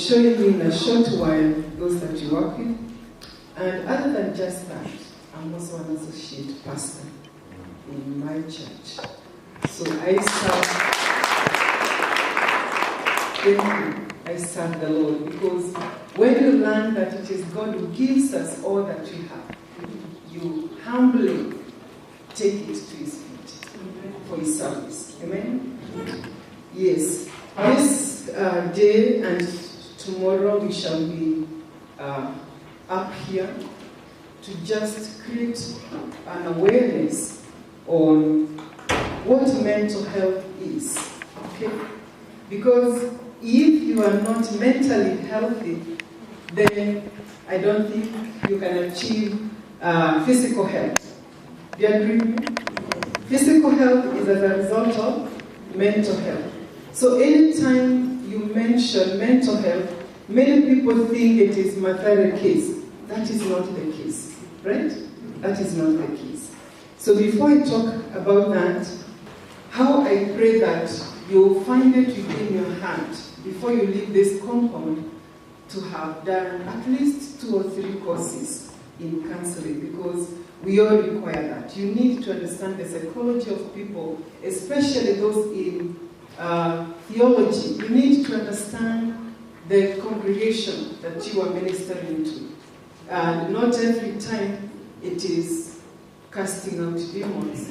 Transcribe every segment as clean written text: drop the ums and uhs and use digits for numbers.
showing you in a short while those that you work with. And other than just that, I'm also an associate pastor in my church. So I serve the Lord, because when you learn that it is God who gives us all that we have, you humbly take it to His feet for His service. Amen? Yes. This day and tomorrow we shall be up here to just create an awareness on what mental health is. Okay? Because if you are not mentally healthy, then I don't think you can achieve physical health. Do you agree with me? Physical health is as a result of mental health. So anytime you mention mental health, many people think it is material case. That is not the case, right? That is not the case. So before I talk about that, how I pray that you'll find it within your heart before you leave this compound to have done at least 2 or 3 courses in counseling, because we all require that. You need to understand the psychology of people, especially those in theology. You need to understand the congregation that you are ministering to. And not every time it is casting out demons.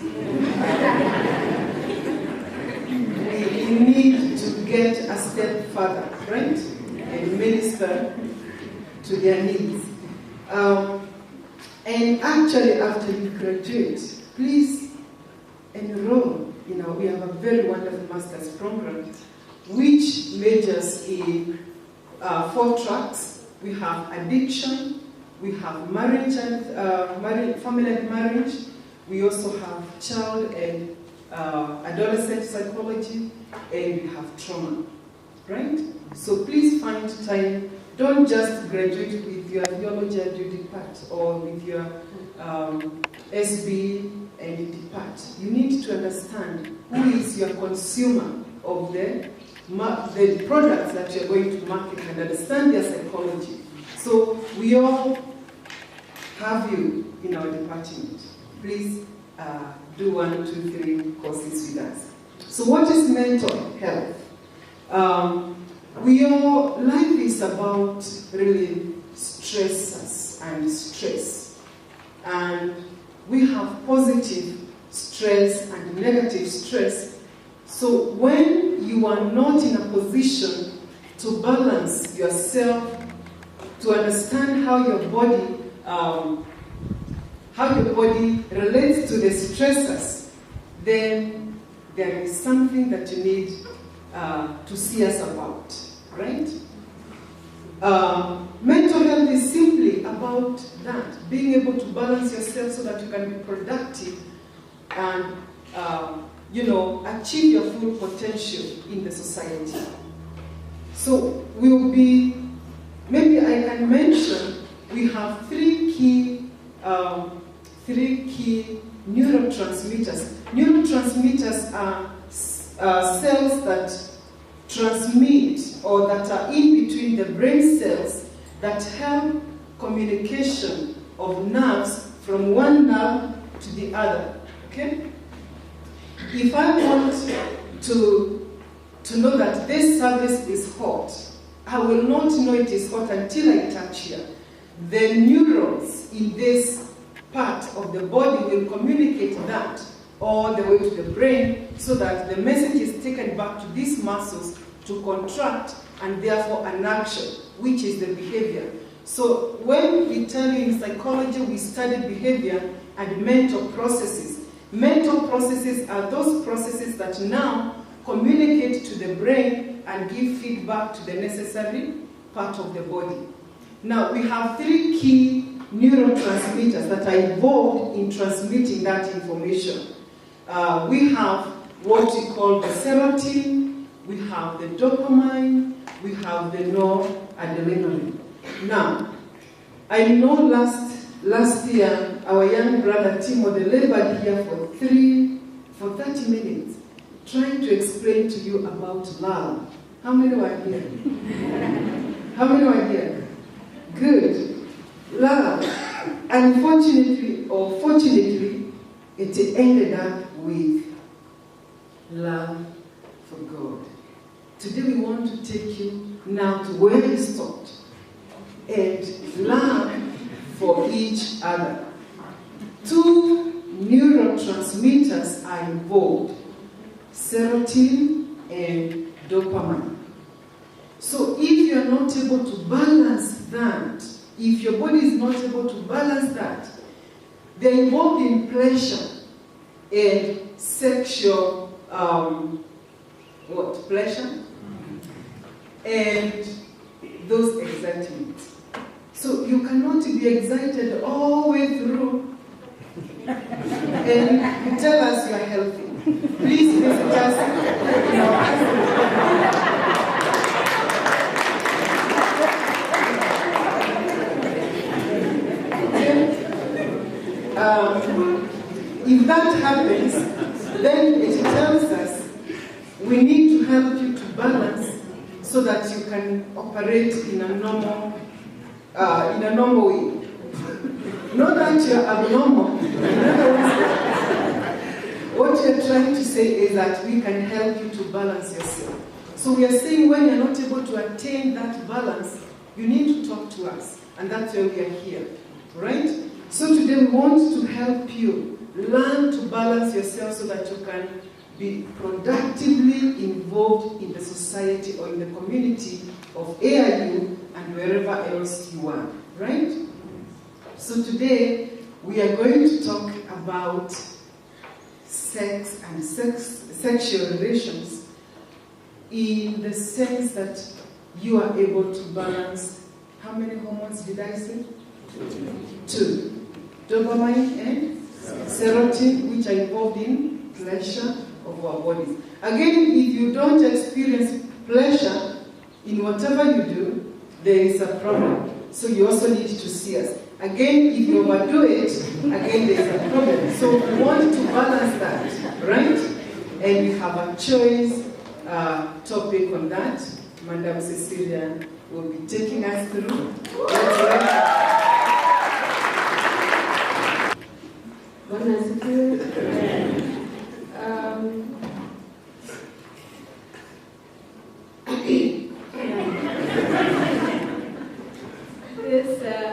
We need to get a step further, right? And minister to their needs. And actually, after you graduate, please enroll. We have a very wonderful master's program which majors in 4 tracks. We have addiction, we have marriage and family and marriage. We also have child and adolescent psychology, and we have trauma, right? So please find time. Don't just graduate with your theology and you depart, or with your SB and you depart. You need to understand who is your consumer of the products that you're going to market, and understand their psychology. So we all have you in our department. Please do 1, 2, 3 courses with us. So what is mental health? Life is about really stresses and stress. And we have positive stress and negative stress. So when you are not in a position to balance yourself, to understand how your body relates to the stresses, then there is something that you need to see us about, right? Mental health is simply about that, being able to balance yourself so that you can be productive and achieve your full potential in the society. So maybe I can mention, we have 3 key neurotransmitters. Neurotransmitters are cells that transmit, or that are in between the brain cells, that help communication of nerves from one nerve to the other. Okay? If I want to know that this service is hot, I will not know it is hot until I touch here. The neurons in this part of the body will communicate that all the way to the brain, so that the message is taken back to these muscles to contract, and therefore an action, which is the behavior. So when we tell you in psychology, we study behavior and mental processes. Mental processes are those processes that now communicate to the brain and give feedback to the necessary part of the body. Now, we have 3 key neurotransmitters that are involved in transmitting that information. We have what we call the serotonin, we have the dopamine, we have the noradrenaline. Now, I know last year, our young brother Timo delivered here for 30 minutes, trying to explain to you about love. How many were here? How many are here? Good. Love. Unfortunately or fortunately, it ended up with love for God. Today we want to take you now to where you stopped and love for each other. Two neurotransmitters are involved, serotonin and dopamine. So if you are not able to balance that, if your body is not able to balance that, they're involved in pleasure and sexual, pleasure? And those excitements. So you cannot be excited all the way through and you tell us you are healthy. Please visit us. If that happens, then it tells us we need to help you to balance so that you can operate in a normal way. Not that you're abnormal. What you're trying to say is that we can help you to balance yourself. So we are saying when you're not able to attain that balance, you need to talk to us. And that's why we are here. Right? So today we want to help you learn to balance yourself so that you can be productively involved in the society or in the community of AIU and wherever else you are. Right? So today we are going to talk about sex and sexual relations in the sense that you are able to balance, how many hormones did I say? Two. Dopamine and serotonin, which are involved in pleasure of our bodies. Again, if you don't experience pleasure in whatever you do, there is a problem. So you also need to see us. Again, if you overdo it, again there is a problem. So we want to balance that, right? And we have a choice topic on that. Madam Cecilia will be taking us through.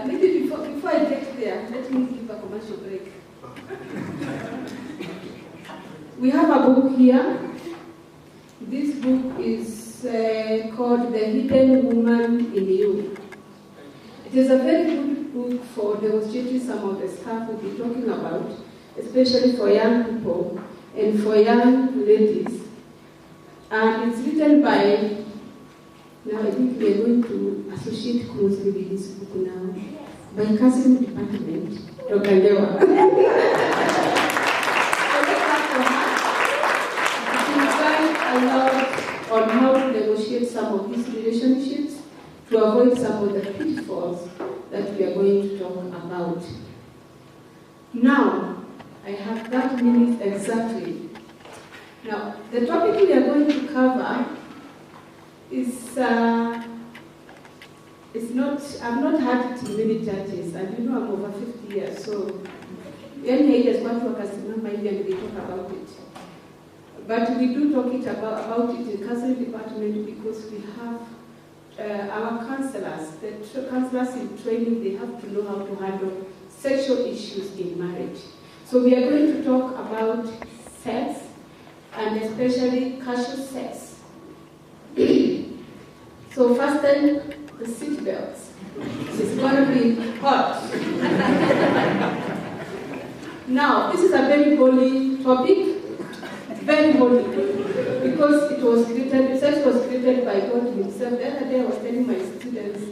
Maybe before I get there, let me give a commercial break. We have a book here. This book is called The Hidden Woman in You. It is a very good book for demonstrating some of the stuff we'll be talking about, especially for young people and for young ladies. And it's written by, now I think we are going to associate closely with this book now, by Counseling Department, Dr. Lewa. So let's ask for her. She will guide a lot on how to negotiate some of these relationships to avoid some of the pitfalls that we are going to talk about. Now, I have 30 minutes exactly. Now, the topic we are going to cover is I've not had it in many churches, and you know I'm over 50 years, so many years watu wakasimama hivi and they talk about it. But we do talk about it in counseling department because we have our counselors, the counselors in training, they have to know how to handle sexual issues in marriage. So we are going to talk about sex, and especially casual sex. So fasten the seat belts. It's going to be hot. Now, this is a very holy topic, very holy, because it was created, sex was created by God himself. The other day I was telling my students,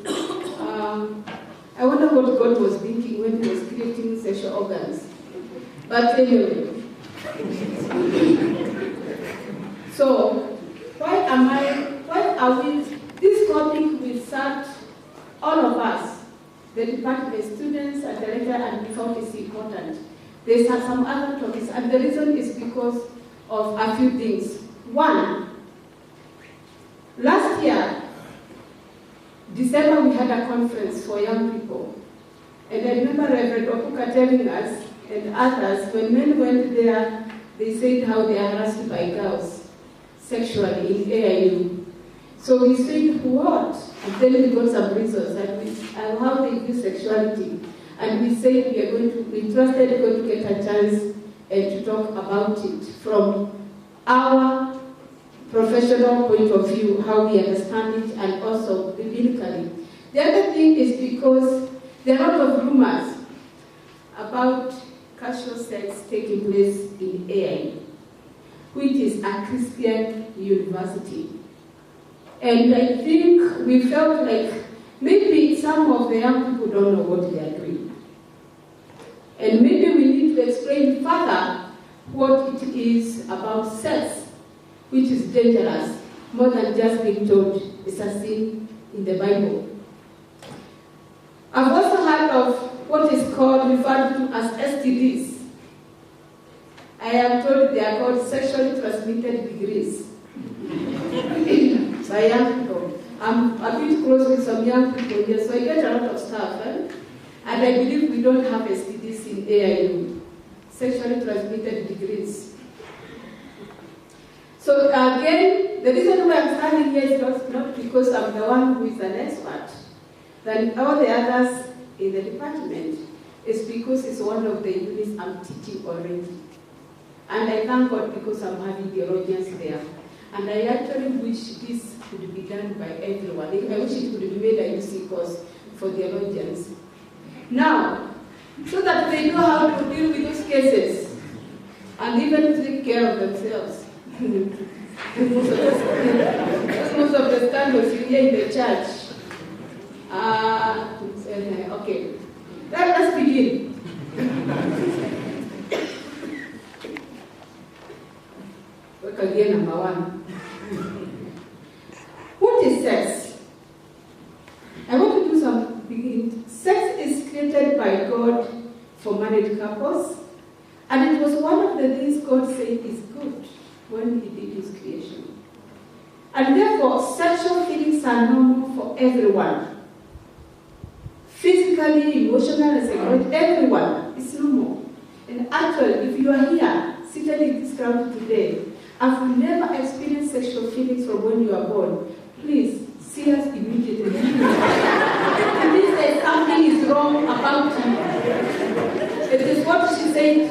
I wonder what God was thinking when he was creating sexual organs. But anyway, so why are we, this topic we start, all of us, the department students and the lecturer, and we thought it's important. There's some other topics, and the reason is because of a few things. One, last year, December we had a conference for young people. And I remember Reverend Okuka telling us and others, when men went there, they said how they are harassed by girls sexually in AIU. So we said, what? And then we got some reasons and how they view sexuality. And we said we trusted going to get a chance to talk about it from our professional point of view, how we understand it, and also biblically. The other thing is because there are a lot of rumors about casual sex taking place in AIU, which is a Christian university. And I think we felt like maybe some of the young people don't know what they are doing. And maybe we need to explain further what it is about sex, which is dangerous, more than just being told it's a sin in the Bible. I've also heard of what is referred to as STDs. I am told they are called sexually transmitted degrees. By young people. I'm a bit close with some young people here, so I get a lot of stuff. And I believe we don't have STDs in AIU, sexually transmitted degrees. So again, the reason why I'm standing here is not because I'm the one who is an expert. Then all the others in the department is because it's one of the units I'm teaching already. And I thank God because I'm having theologians there. And I actually wish this could be done by everyone. I wish it could be made a UC course for theologians. Now, so that they know how to deal with those cases and even take care of themselves. Most of the scandals you hear in the church. Okay, let's begin. Work again, number one. What is sex? I want to do some beginning. Sex is created by God for married couples, and it was one of the things God said is good when He did His creation. And therefore, sexual feelings are normal for everyone. Physically, emotionally, psychologically, everyone is normal. And actually, if you are here, seated in this crowd today, and you never experienced sexual feelings from when you are born, please see us immediately. Please say something is wrong about you. It is what she said.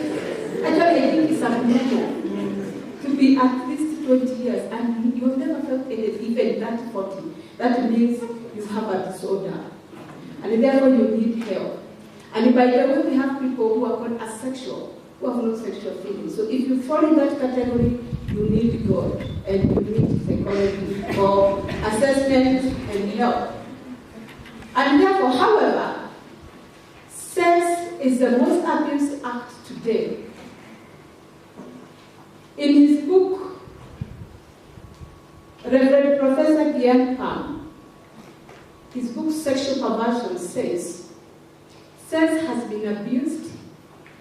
Actually, I think it's abnormal to be at least 20 years and you have never felt anything, even that 40. That means you have a disorder. And therefore you need help. And by the way, we have people who are called asexual, who have no sexual feelings. So if you fall in that category, you need God and you need psychology for assessment and help. And therefore, however, sex is the most abused act today. In his book, Reverend Professor Gian Palm, his book Sexual Perversion says, sex has been abused,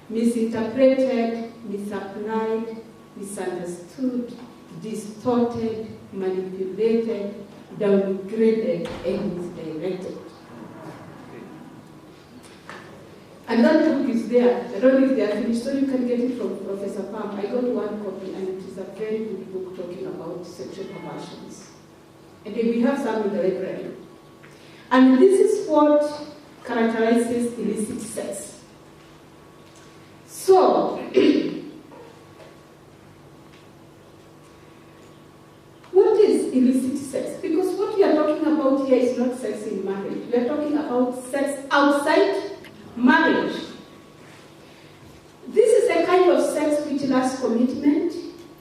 misinterpreted, misapplied, misunderstood, distorted, manipulated, downgraded, and misdirected. And that book is there. I don't know if they are finished, so you can get it from Professor Palm. I got one copy, and it is a very good book talking about sexual perversions. And then we have some in the library. And this is what characterizes illicit sex. So, what is illicit sex? Because what we are talking about here is not sex in marriage. We are talking about sex outside marriage. This is a kind of sex which lacks commitment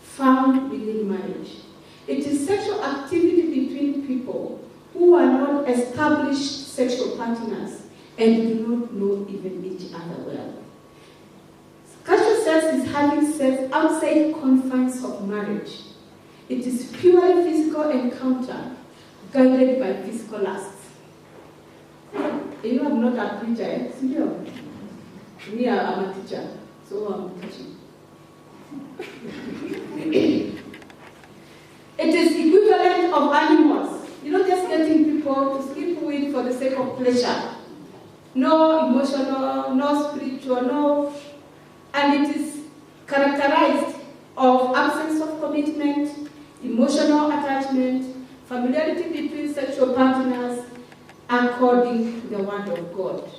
found within marriage. It is sexual activity between people who are not established sexual partners and do not know even each other well. Casual sex is having sex outside confines of marriage. It is purely physical encounter guided by physical lusts. You are not a preacher, eh? Me, I'm a teacher, so I'm teaching. It is equivalent of animals. You know, just getting people to sleep with pleasure. No emotional, no spiritual, no. And it is characterized of absence of commitment, emotional attachment, familiarity between sexual partners, according to the Word of God.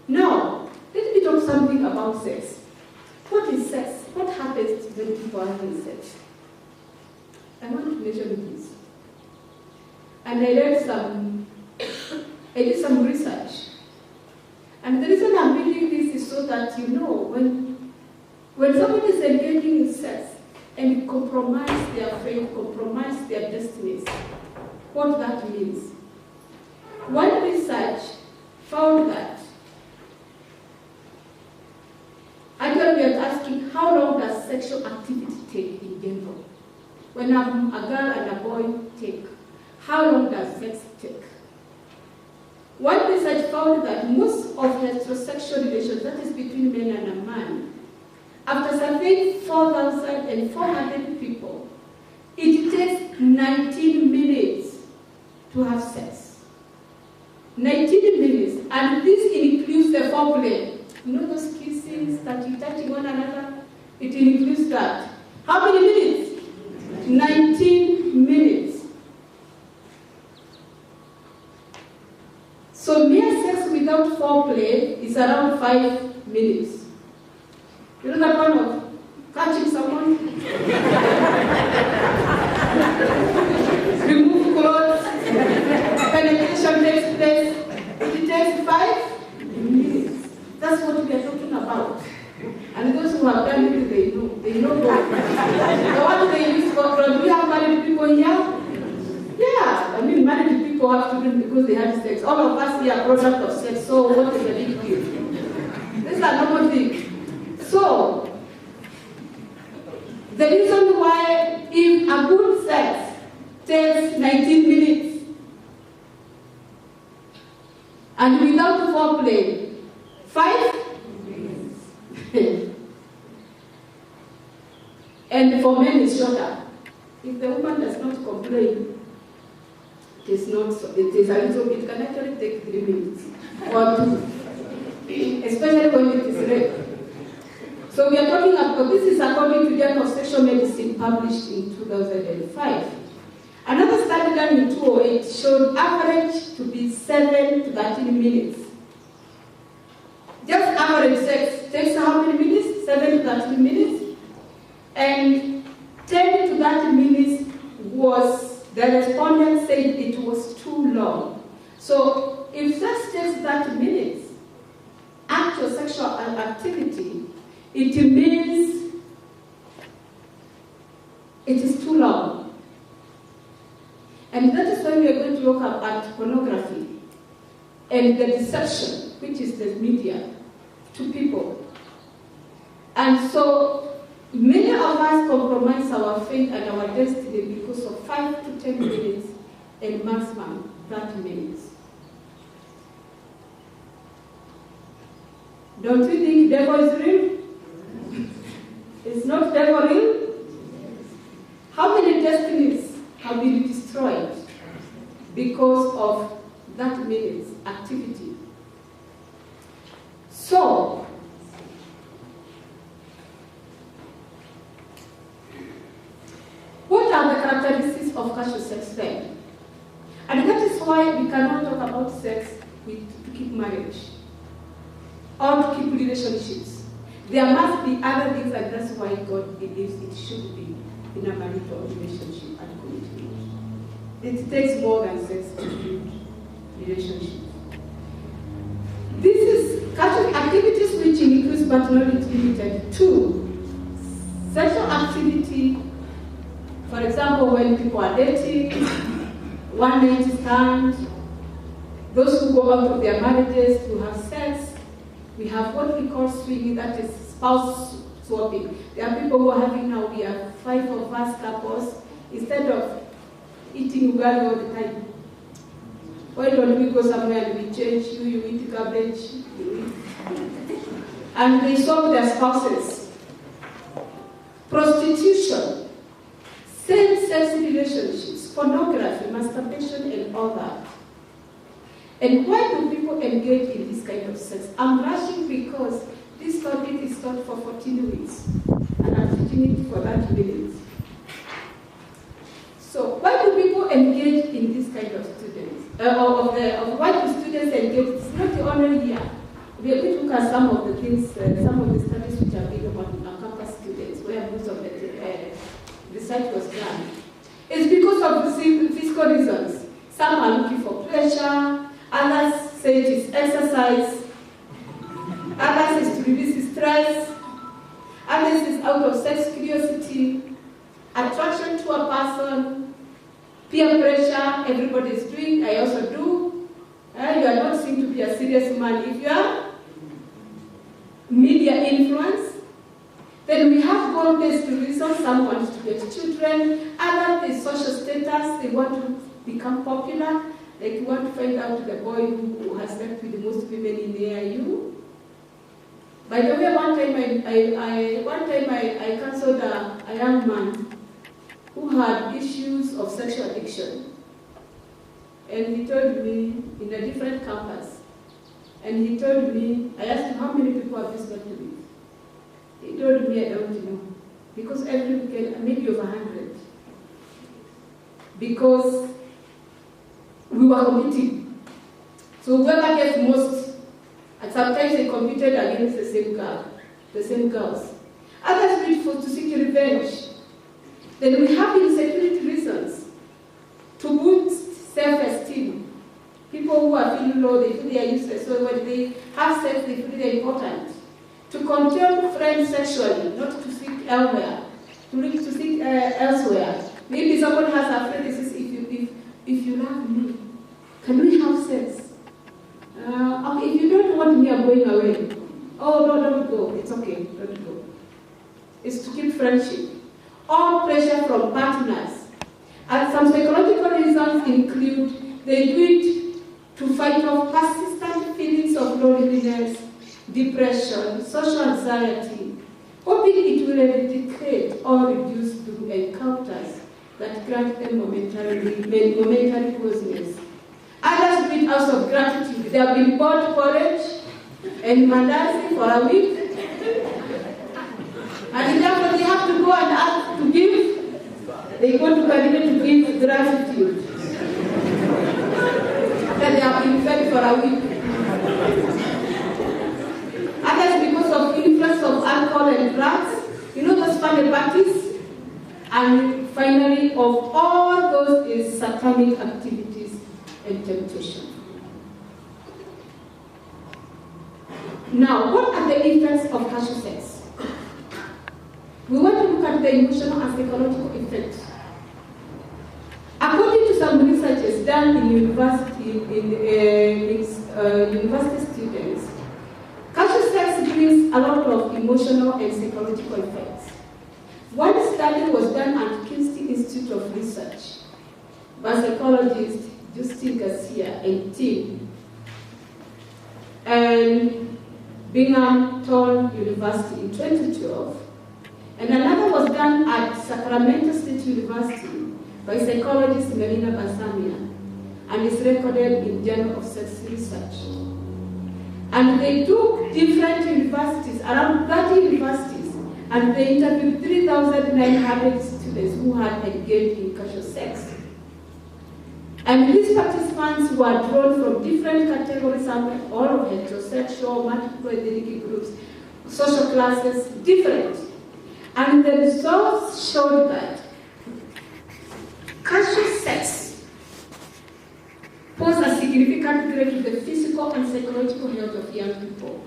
Now, let me talk something about sex. What is sex? What happens when people are having sex? I want to mention this. And I did some research. And the reason I'm reading this is so that you know when somebody is engaging in sex and compromise their faith, compromise their destinies, what that means. One research found that actually we are asking how long does sexual activity take in general? When a girl and a boy take, how long does sex take? One research found that most of heterosexual relations, that is between men and a man, after surveying 4,400 people, it takes 19 minutes to have sex. 19 minutes, and this includes the foreplay. You know those kissing, touching one another? It includes that. How many minutes? 19 minutes. So mere sex without foreplay is around 5 minutes. You know that one of catching someone? Remove clothes, penetration takes place. It takes 5 minutes. That's what we are talking about. And those who have done it, they know God. The one they use God, do we have married people here? Yeah, I mean married people have children because they had sex. All of us here are product of sex, so what is the big deal? This is a normal thing. So, the reason why if a good sex takes 19 minutes and without foreplay, 5 minutes. And for men it's shorter. If the woman does not complain, it is not so, it is a little bit, can actually take 3 minutes or 2, especially when it is rape. So we are talking about, this is according to Journal of Sexual Medicine published in 2005. Another study done in 2008 showed average to be 7 to 13 minutes. Just average sex takes how many minutes? 7 to 13 minutes. And 10 to 30 minutes was, the respondent said it was too long. So if sex takes 30 minutes, actual sexual activity, it means it is too long. And that is why we are going to look at pornography and the deception, which is the media, to people. And so many of us compromise our faith and our destiny because of 5 to 10 minutes and maximum 30 minutes. Don't you think devil is real? Is not devil real? How many destinies have been destroyed because of that minute's activity? So, what are the characteristics of casual sex then? And that is why we cannot talk about sex to keep marriage or to keep relationships. There must be other things, and that's why God believes it should be in a marital relationship and commitment. It takes more than sex to build relationships. This is casual activities which includes but not limited to sexual activity. For example, when people are dating, one night stand, those who go out of their marriages to have sex. We have what we call swinging, that is spouse swapping. There are people who are having now, we are 5 of us couples, instead of eating ugali all the time. Why don't we go somewhere and we change, you eat cabbage, you eat. And they swap their spouses. Prostitution, same-sex relationships, pornography, masturbation, and all that. And why do people engage in this kind of sex? I'm rushing because this topic is taught for 14 weeks, and I'm teaching it for 30 minutes. So why do people engage in this kind of students? Why do students engage? It's not the only year. We are going to look at some of the things, some of the studies which are being on campus students, where most of the research was done. It's because of the physical reasons. Some are looking for pleasure, others say it is exercise, others is to release stress, others is out of sex curiosity, attraction to a person, peer pressure, everybody is doing, I also do. You are not seen to be a serious man if you are. Media influence. Then we have goal-based reasons. Some want to get children, others is social status, they want to become popular, like you want to find out the boy who has slept with the most women in the AIU. By the way, one time I counseled a young man who had issues of sexual addiction. And he told me, in a different campus, and he told me, I asked him, how many people have you slept with? He told me, I don't know. Because every weekend, maybe over 100. Because we were competing. So whoever gets most, and sometimes they competed against the same girl, the same girls. Others reach for to seek revenge. Then we have insecurity reasons to boost self-esteem. People who are feeling low, they feel they are useless. So when they have sex, they feel they are important. To control friends sexually, not to seek elsewhere. To seek elsewhere. Maybe someone has a friend that says, if you love me, can we have sex? Okay, if you don't want me, I'm going away. Oh, no, don't go. It's okay, don't go. It's to keep friendship. All pressure from partners. And some psychological reasons include, they do it to fight off persistent feelings of loneliness, depression, social anxiety, hoping it will eradicate or reduce through encounters that grant them momentary closeness. Others do it out of gratitude. They have been bought porridge and mandazi for a week, and therefore they have to go and ask to give. They go to Caribbean to give gratitude. Then they have been fed for a week. Others because of influence of alcohol and drugs, those family parties. And finally, of all those is satanic activities and temptation. Now, what are the effects of casual sex? We want to look at the emotional and psychological effects. According to some researches done in university students, casual sex brings a lot of emotional and psychological effects. One study was done at Kinsey Institute of Research by psychologist Justin Garcia and team, and Binghamton University in 2012, and another was done at Sacramento State University by psychologist Melina Basamia, and is recorded in Journal of Sex Research. And they took different universities, around 30 universities, and they interviewed 3,900 students who had engaged in casual sex. And these participants were drawn from different categories, all of heterosexual, multiple ethnic groups, social classes, different. And the results showed that casual sex poses a significant threat to the physical and psychological health of young people.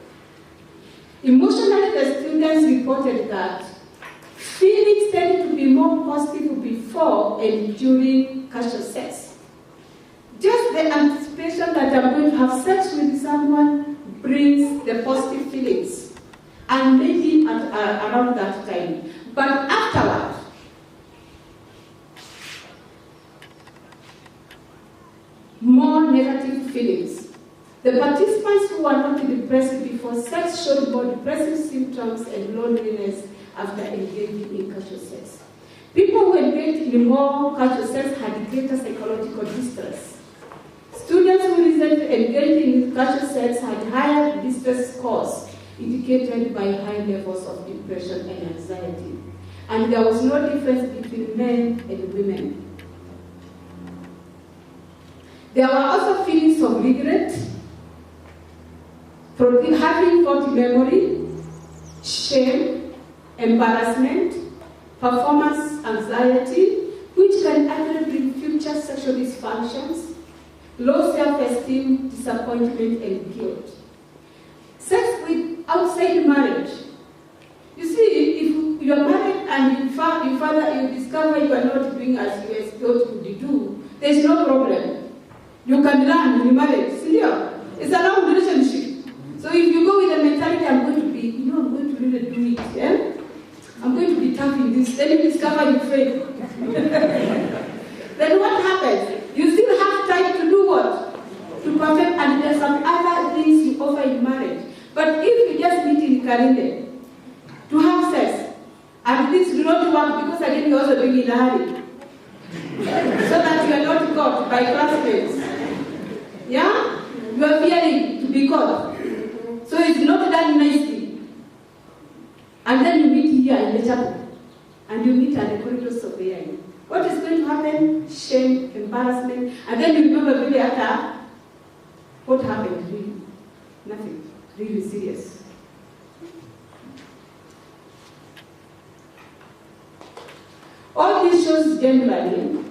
Emotionally, the students reported that feelings tend to be more positive before and during casual sex. Just the anticipation that I'm going to have sex with someone brings the positive feelings, and maybe around that time. But afterward, more negative feelings. The participants who were not depressed before sex showed more depressive symptoms and loneliness after engaging in casual sex. People who engaged in more casual sex had greater psychological distress, Students who recently engaged in casual sex had higher distress scores, indicated by high levels of depression and anxiety. And there was no difference between men and women. There were also feelings of regret, having faulty memory, shame, embarrassment, performance anxiety, which can actually bring future sexual dysfunctions, low self-esteem, disappointment, and guilt. Sex with outside marriage. You see, if you are married and you discover you are not doing as you expect to do, there is no problem. You can learn in marriage. See, it's a long relationship. So if you go with the mentality, I'm going to really do it, yeah? I'm going to be tough in this, then you discover you fail. Then what happens? You still have time to do what? To perfect, and there's some other things you offer in marriage. But if you just meet in Karinde to have sex, and this do not work because again you're also doing it in a hurry, so that you are not caught by classmates. Yeah? You are fearing to be caught. So it's not done nicely. And then you meet here in the chapel, and you meet at the corridors of the inn. What is going to happen? Shame, embarrassment, and then you remember really after what happened really. Nothing. Really serious. All this shows generally,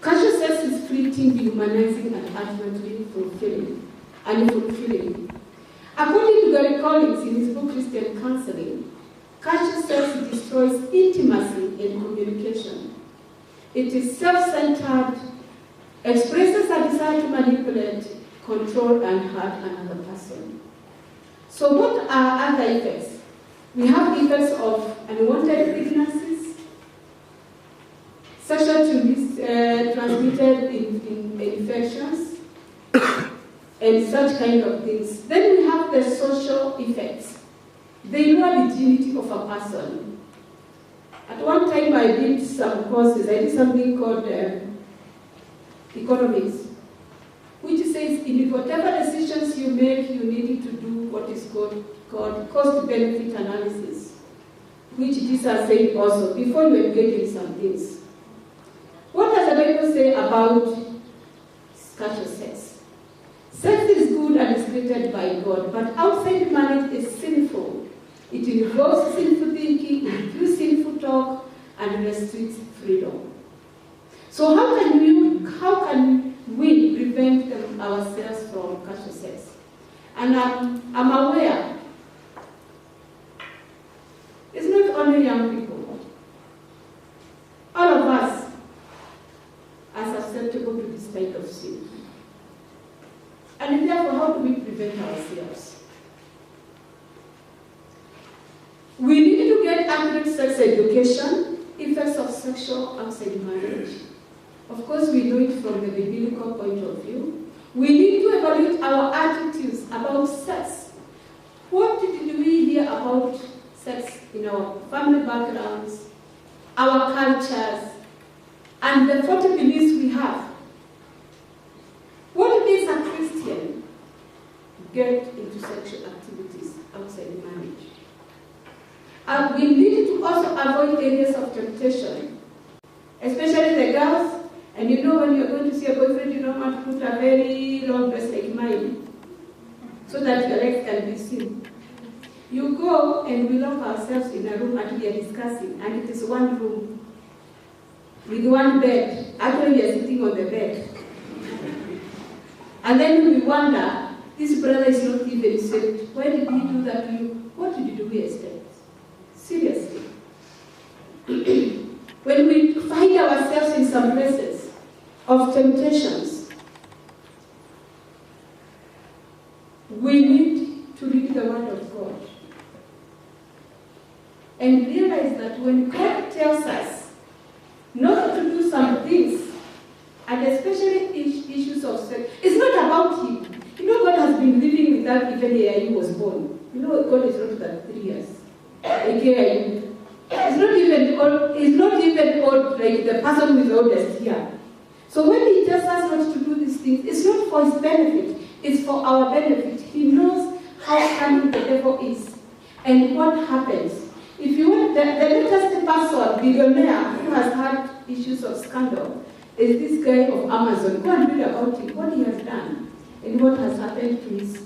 casual sex is fleeting, dehumanizing, and ultimately fulfilling. According to Gary Collins in his book Christian Counseling, casual sex destroys intimacy and communication. It is self-centered, expresses a desire to manipulate, control, and hurt another person. So what are other effects? We have effects of unwanted pregnancies, sexually transmitted infections, and such kind of things. Then we have the social effects. They lower the dignity of a person. At one time I did some courses. I did something called economics, which says in whatever decisions you make, you need to do what is called cost-benefit analysis, which these are saying also before you engage in some things. What does the Bible say about casual sex? Sex is good and is created by God, but outside marriage is sinful. It involves sinful thinking, includes sinful talk, and restricts freedom. So how can we prevent ourselves from casual sex? And I'm aware it's not only young people. All of us are susceptible to this kind of sin. And therefore, how do we prevent ourselves? We need to get accurate sex education, effects of sexual outside marriage. Of course, we know it from the biblical point of view. We need to evaluate our attitudes about sex. What did we hear about sex in our family backgrounds, our cultures, and the faulty beliefs we have? What makes a Christian get into sexual activities outside marriage? We need to also avoid areas of temptation, especially the girls. And you know, when you're going to see a boyfriend, you don't want to put a very long dress like mine, so that your legs can be seen. You go and we lock ourselves in a room and we are discussing, and it is one room with one bed. Actually, we are sitting on the bed. And then we wonder, this brother is not even saved. Why did he do that to you? What did we expect? Seriously. When we find ourselves in some places of temptations, we need to read the Word of God and realize that when God tells us not to do some things, and especially issues of sex, it's not about Him. You know, God has been living with that even the year He was born. You know, God is not that 3 years. Okay, it's not even old like the person who is oldest here. So when He tells us not to do these things. It's not for his benefit, it's for our benefit. He knows how cunning the devil is and what happens. If you want, the latest person, billionaire, who has had issues of scandal, is this guy of Amazon. Go and read about him, what he has done, and what has happened to his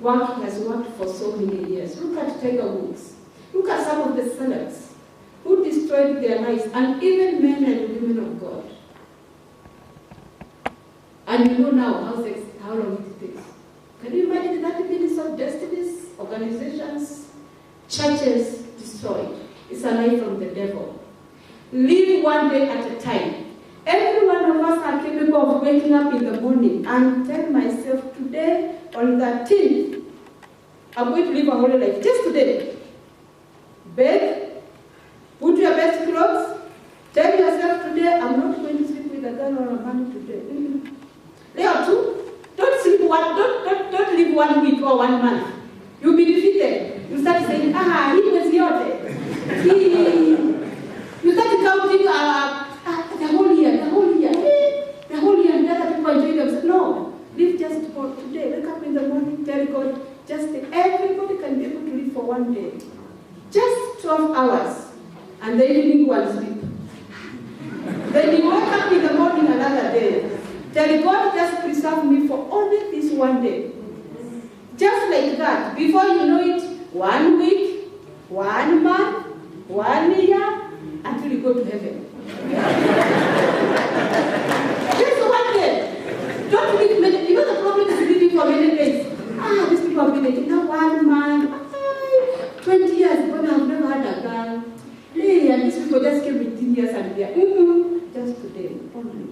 work. He has worked for so many years. Look at Tiger Woods. Look at some of the celebs who destroyed their lives, and even men and women of God. And you know now how long it takes. Can you imagine 30 minutes of destinies, organizations, churches destroyed? It's a lie from the devil. Live one day at a time. Every one of us are capable of waking up in the morning and tell myself, today, on the 13th, I'm going to live a holy life. Just today. Bathe, put your best clothes, tell yourself today, I'm not going to sleep with a girl or a man today. Leo too, don't live 1 week or 1 month. You'll be defeated. You start saying, he was yote. You start counting the whole year, and other people enjoy themselves. No, live just for today. Wake up in the morning, tell God, everybody can be able to live for 1 day. Just 12 hours, and the evening one sleep. Then you wake up in the morning another day. Tell God, just preserve me for only this 1 day. Just like that. Before you know it, 1 week, 1 month, 1 year, until you go to heaven. Just 1 day. Don't live many. You know the problem is living for many days. These people have been now 1 month, 20 years, but I've never had a girl. Hey, and these people just came with 10 years and they are just today only.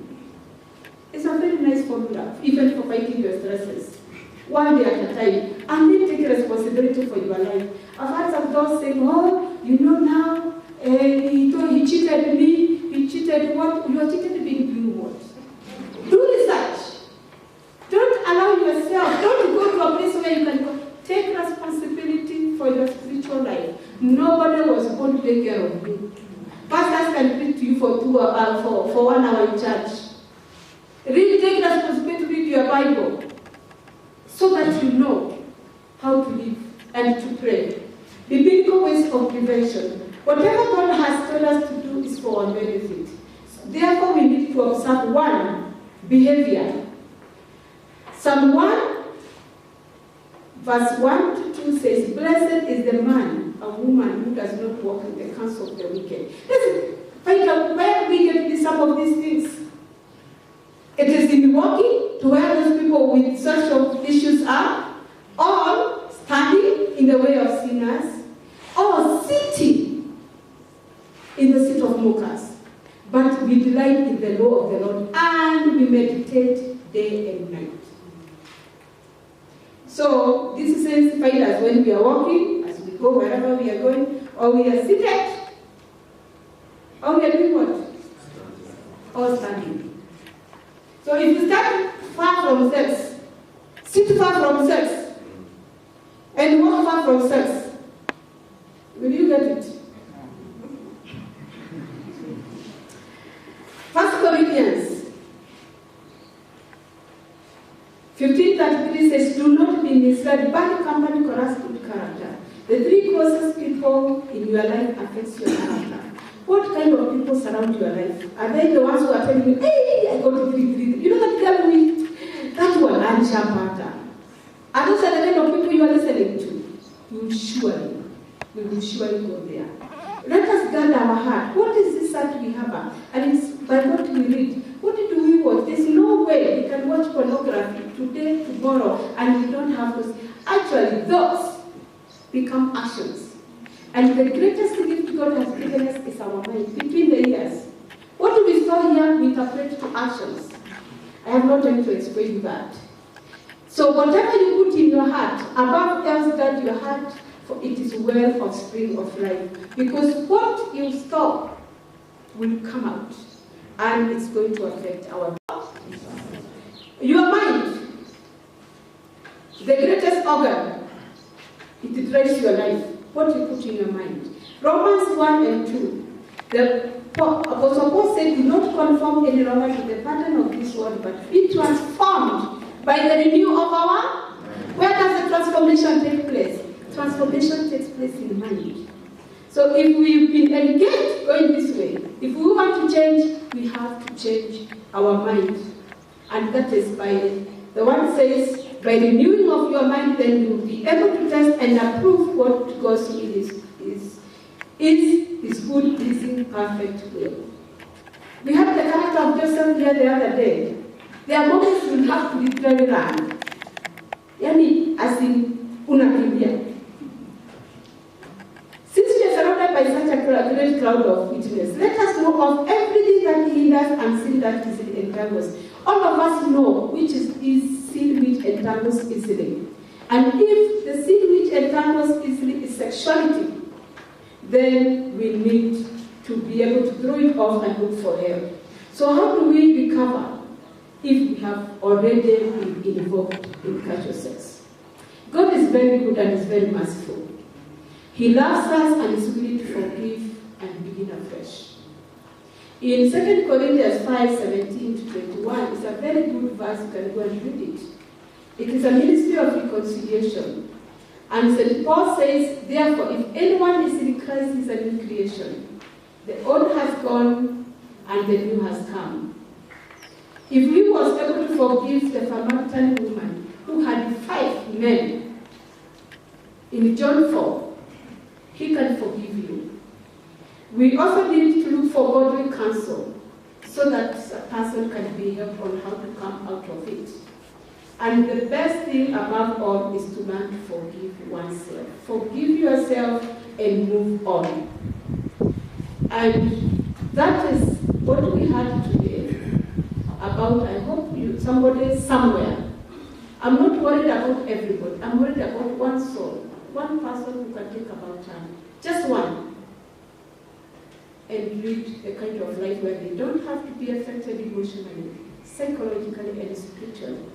It's a very nice formula, even for fighting your stresses. 1 day at a time. And then take responsibility for your life. I've had some girls saying, now, he cheated me, he cheated what? You are cheated being doing what? Do research. Don't allow yourself, don't go to a place where you can go. Take responsibility for your spiritual life. Nobody was born to take care of you. Pastors can preach to you for 1 hour in church. Really take responsibility to read your Bible so that you know how to live and to pray. Biblical ways of prevention. Whatever God has told us to do is for our benefit. Therefore, we need to observe 1, behavior. Psalm 1, verse 1 to 2 says, "Blessed is the man, a woman who does not walk in the counsel of the wicked." Listen, find out where we get some of these things. It is in walking to where those people with social issues are, or standing in the way of sinners, or sitting in the seat of mockers. But we delight in the law of the Lord, and we meditate day and night. So this says, find us when we are walking, as we go wherever we are going, or we are seated, or we are doing what? Or standing. So if you stand far from sex, sit far from sex, and walk far from sex, will you get it? 1 Corinthians 15:33 says, "Do not be misled, bad company corrupts good character." The 3 closest people in your life affects your character. What kind of people surround your life? Are they the ones who are telling you, "Hey, I got to 3. You know that girl with that one, and Shamata"? Are those the kind of people you are listening to? We will surely go there. Let us guard our heart. What is this that we have? And it's by what we read. What do we watch? There's no way we can watch pornography today, tomorrow, and we don't have those. Actually, those become actions. And the greatest gift God has given us is our mind, between the ears. What do we saw here, we interpret to actions. I have not time to explain that. So whatever you put in your heart, above else guard your heart, for it is well of spring of life. Because what you store will come out, and it's going to affect our life. Your mind, the greatest organ, it drives your life. What you put in your mind. Romans 1 and 2. Apostle Paul said, do not conform any longer to the pattern of this world, but be transformed by the renewal of our. Where does the transformation take place? Transformation takes place in mind. So if we've been engaged going this way, if we want to change, we have to change our mind. And that is by, the one says, by renewing of your mind, then you will be able to test and approve what God's will is His good, pleasing, perfect will. We had the character of Joseph here the other day. There are moments we have to literally run. Yani, as in, unakimbia. Since we are surrounded by such a great cloud of witness, let us know of everything that hinders and sin that easily entangles. All of us know which is sin which entangles easily. And if the sin which entangles easily is sexuality, then we need to be able to throw it off and look for help. So how do we recover if we have already been involved in casual sex? God is very good and is very merciful. He loves us and is willing to forgive and begin afresh. In 2 Corinthians 5:17-21, it's a very good verse, you can go and read it. It is a ministry of reconciliation. And St. Paul says, therefore, if anyone is in Christ, he is a new creation. The old has gone and the new has come. If he was able to forgive the Samaritan woman who had 5 men in John 4, he can forgive you. We also need to look for godly counsel so that a person can be helped on how to come out of it. And the best thing above all is to learn to forgive oneself. Forgive yourself and move on. And that is what we had today about, I hope somebody somewhere. I'm not worried about everybody. I'm worried about one soul, one person who can take about time. Just one. And lead a kind of life where they don't have to be affected emotionally, psychologically, and spiritually.